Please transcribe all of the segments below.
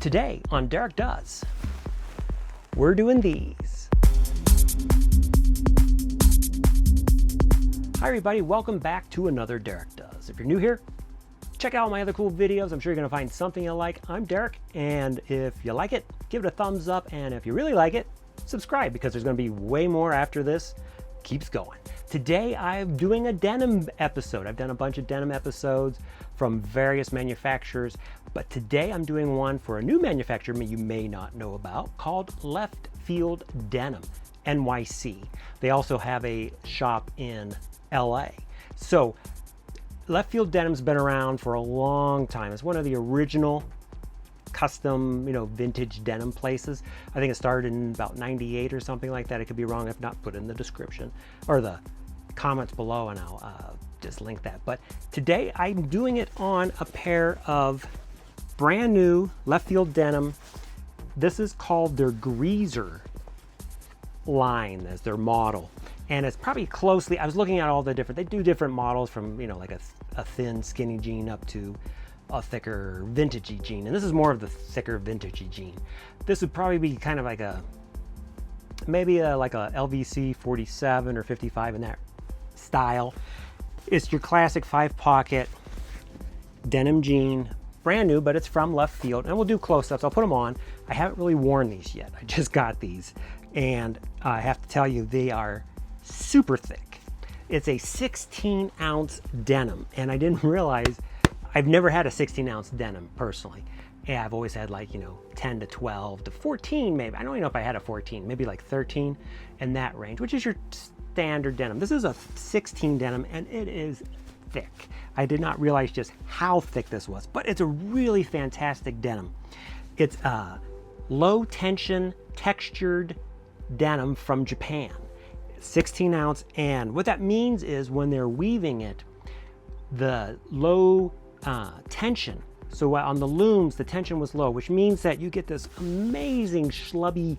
Today on Derek Does, we're doing these. Hi everybody, welcome back to another Derek Does. If you're new here, check out my other cool videos. I'm sure you're gonna find something you like. I'm Derek, and if you like it, give it a thumbs up, and if you really like it, subscribe, because there's gonna be way more after this. Keeps going. Today I'm doing a denim episode. I've done a bunch of denim episodes from various manufacturers, but today I'm doing one for a new manufacturer you may not know about called Left Field Denim, NYC. They also have a shop in LA. So Left Field Denim's been around for a long time. It's one of the original custom, vintage denim places. I think it started in about 98 or something like that. I could be wrong. If not, put it in the description or the comments below and I'll just link that. But today I'm doing it on a pair of brand new Left Field Denim. This is called their Greaser line as their model. And it's probably closely, I was looking at all the different, they do different models from, like a thin skinny jean up to a thicker vintagey jean, and this is more of the thicker vintagey jean. This would probably be kind of like maybe like a LVC 47 or 55 in that style. It's your classic 5-pocket denim jean, brand new, but it's from Left Field, and we'll do close-ups. I'll put them on. I haven't really worn these yet. I just got these, and I have to tell you, they are super thick. It's a 16-ounce denim, and I didn't realize I've never had a 16-ounce denim personally. Yeah, I've always had 10 to 12 to 14 maybe. I don't even know if I had a 14, maybe like 13 in that range, which is your standard denim. This is a 16 denim and it is thick. I did not realize just how thick this was, but it's a really fantastic denim. It's a low tension textured denim from Japan. 16 ounce, and what that means is when they're weaving it, the low tension, so on the looms the tension was low, which means that you get this amazing schlubby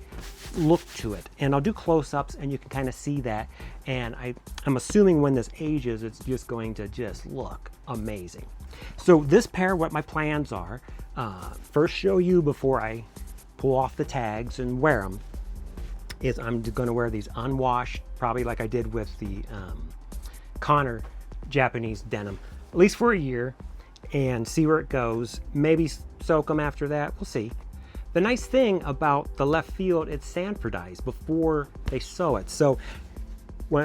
look to it. And I'll do close-ups and you can kind of see that, and I'm assuming when this ages it's just going to just look amazing. So this pair, what my plans are, first show you before I pull off the tags and wear them, is I'm going to wear these unwashed, probably like I did with the Connor Japanese denim, at least for a year, and see where it goes. Maybe soak them after that. We'll see. The nice thing about the Left Field, it's Sanfordized before they sew it. So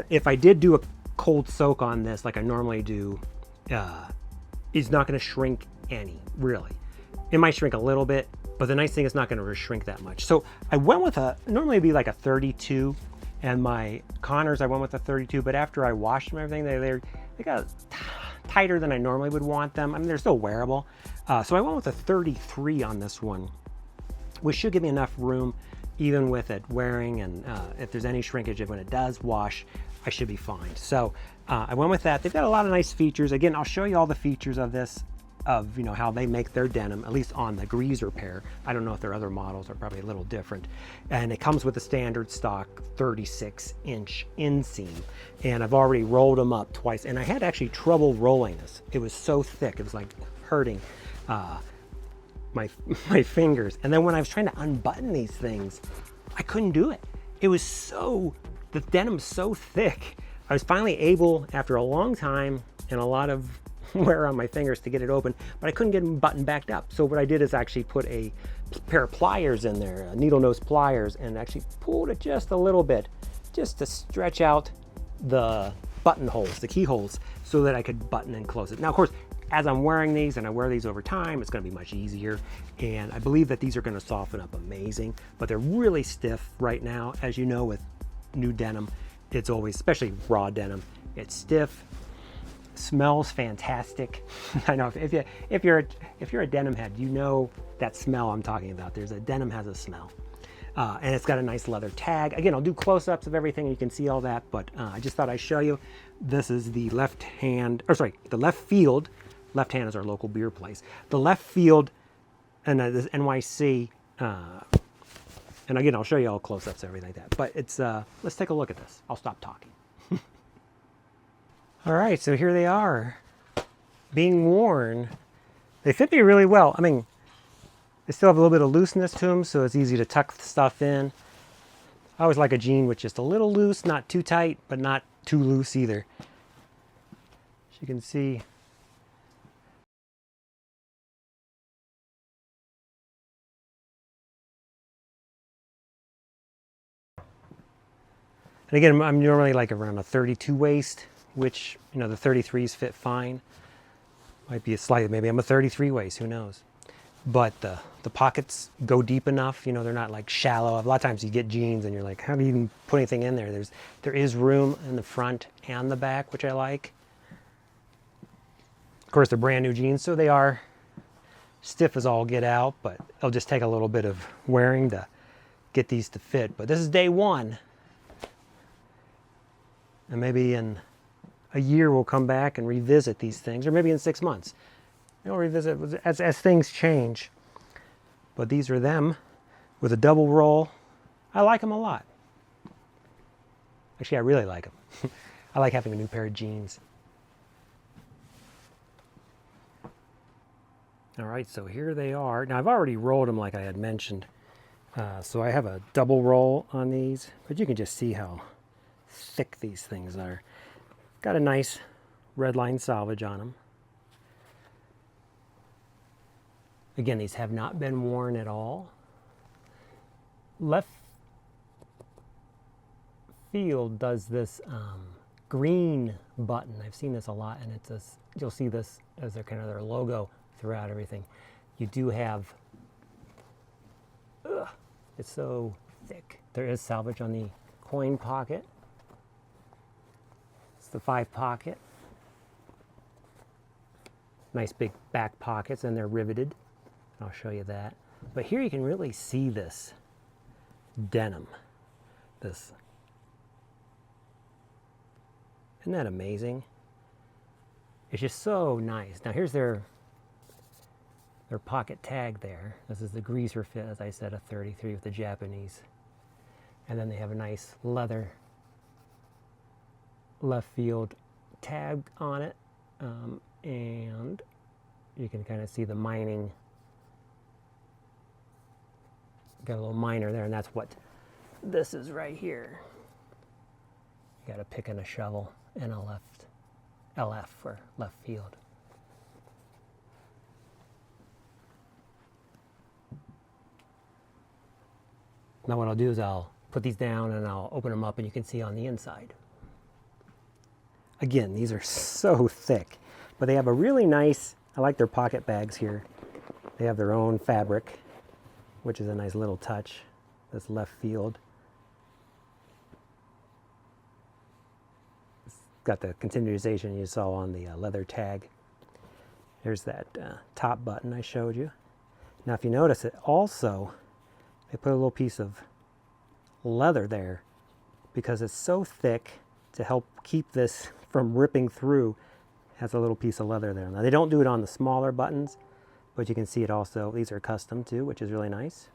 if I did do a cold soak on this like I normally do, it's not going to shrink any, really. It might shrink a little bit, but the nice thing is not going to shrink that much. So I went with normally it'd be like a 32, and my Connors I went with a 32, but after I washed them and everything, they got tighter than I normally would want them. I mean, they're still wearable. So I went with a 33 on this one, which should give me enough room even with it wearing, and if there's any shrinkage, when it does wash, I should be fine. So I went with that. They've got a lot of nice features. Again, I'll show you all the features of this, of how they make their denim, at least on the Greaser pair. I don't know if their other models are probably a little different. And it comes with a standard stock 36-inch inseam, and I've already rolled them up twice, and I had actually trouble rolling this. It was so thick, it was like hurting my fingers. And then when I was trying to unbutton these things, I couldn't do it. It was the denim's so thick. I was finally able, after a long time and a lot of wear on my fingers, to get it open, but I couldn't get them buttoned back up. So what I did is actually put a pair of pliers in there, needle nose pliers, and actually pulled it just a little bit, just to stretch out the button holes, the keyholes, so that I could button and close it. Now, of course, as I'm wearing these, and I wear these over time, it's going to be much easier, and I believe that these are going to soften up amazing, but they're really stiff right now. As you know, with new denim, it's always, especially raw denim, it's stiff. Smells fantastic. I know if you're a denim head, you know that smell I'm talking about. Denim has a smell, and it's got a nice leather tag. Again, I'll do close-ups of everything, and you can see all that. But I just thought I'd show you. This is the the Left Field. Left Hand is our local beer place. The Left Field, and this NYC. And again, I'll show you all close-ups, everything like that. But it's let's take a look at this. I'll stop talking. All right, so here they are, being worn. They fit me really well. I mean, They still have a little bit of looseness to them, so it's easy to tuck stuff in. I always like a jean with just a little loose, not too tight, but not too loose either. As you can see, and again, I'm normally like around a 32 waist, which, you know, the 33s fit fine. Might be a slight, maybe I'm a 33 waist, who knows. But the pockets go deep enough, you know, they're not like shallow. A lot of times you get jeans and you're like, how do you even put anything in there? There is room in the front and the back, which I like. Of course, they're brand new jeans, so they are stiff as all get out, but it'll just take a little bit of wearing to get these to fit. But this is day one. And maybe in a year we'll come back and revisit these things, or maybe in 6 months. We'll revisit as things change. But these are them with a double roll. I like them a lot. Actually, I really like them. I like having a new pair of jeans. All right, so here they are. Now, I've already rolled them like I had mentioned. So I have a double roll on these, but you can just see how thick these things are. Got a nice red line salvage on them. Again, these have not been worn at all. Left Field does this green button. I've seen this a lot, and it's you'll see this as their kind of their logo throughout everything. You do have, it's so thick. There is salvage on the coin pocket. It's the 5 pocket. Nice big back pockets, and they're riveted. I'll show you that. But here you can really see this denim. Isn't that amazing? It's just so nice. Now here's their pocket tag there. This is the greaser fit, as I said, a 33 with the Japanese. And then they have a nice leather Left Field tag on it. And you can kind of see the mining. Got a little miner there, and that's what this is right here. You got a pick and a shovel and a LF for Left Field. Now what I'll do is I'll put these down and I'll open them up, and you can see on the inside. Again, these are so thick, but they have a really nice, I like their pocket bags here. They have their own fabric, which is a nice little touch. This Left Field. It's got the continuation you saw on the leather tag. There's that top button I showed you. Now if you notice it also, they put a little piece of leather there because it's so thick to help keep this from ripping through. It has a little piece of leather there. Now they don't do it on the smaller buttons, but you can see it also. These are custom too, which is really nice.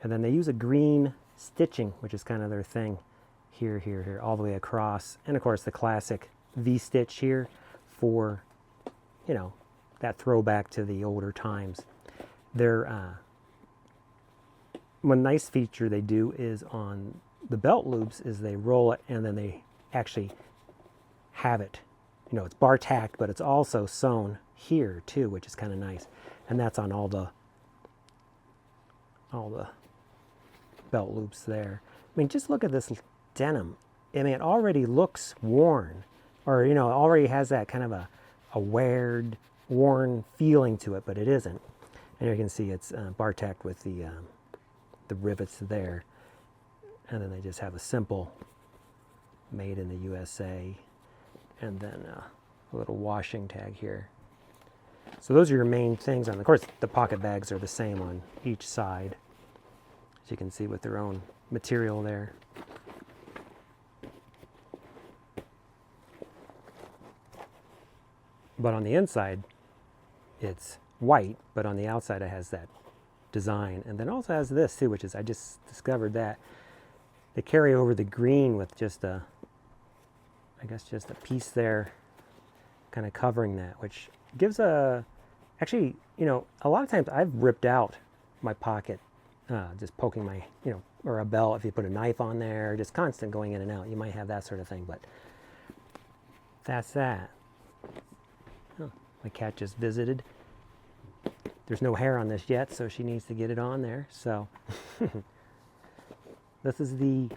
And then they use a green stitching, which is kind of their thing. Here, all the way across. And of course the classic V-stitch here for, you know, that throwback to the older times. One nice feature they do is on the belt loops is they roll it and then they actually have it. You know, it's bar tacked, but it's also sewn here too, which is kind of nice. And that's on all the belt loops there. I mean, just look at this denim. I mean, it already looks worn, or, you know, it already has that kind of a weared, worn feeling to it, but it isn't. And you can see it's bar tacked with the rivets there. And then they just have a simple made in the USA, and then a little washing tag here. So those are your main things. And of course, the pocket bags are the same on each side, as you can see, with their own material there. But on the inside, it's white, but on the outside it has that design. And then also has this too, which is, I just discovered that they carry over the green with just a, I guess just a piece there kind of covering that, which gives a Actually, you know, a lot of times I've ripped out my pocket, just poking my, you know, or a belt if you put a knife on there, just constant going in and out. You might have that sort of thing, but that's that. Oh, my cat just visited. There's no hair on this yet, so she needs to get it on there. So this is the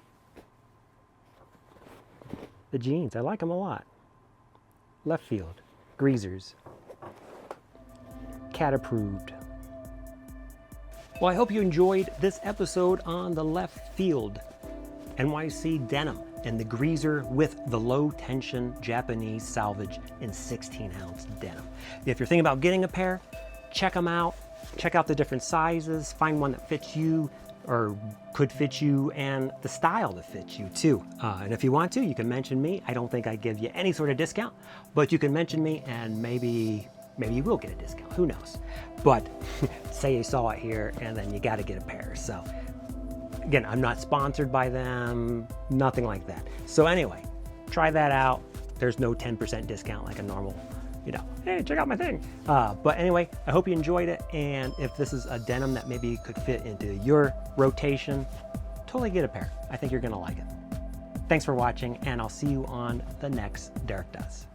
jeans. I like them a lot. Left Field, greasers, cat approved. Well, I hope you enjoyed this episode on the Left Field NYC denim and the greaser with the low tension Japanese salvage in 16-ounce denim. If you're thinking about getting a pair, check them out. Check out the different sizes, find one that fits you or could fit you, and the style that fits you too. And if you want to, you can mention me. I don't think I give you any sort of discount, but you can mention me and maybe you will get a discount, who knows. But say you saw it here and then you gotta get a pair. So again, I'm not sponsored by them, nothing like that. So anyway, try that out. There's no 10% discount like a normal, you know, hey, check out my thing. But anyway, I hope you enjoyed it. And if this is a denim that maybe could fit into your rotation, totally get a pair. I think you're gonna like it. Thanks for watching, and I'll see you on the next Derek Does.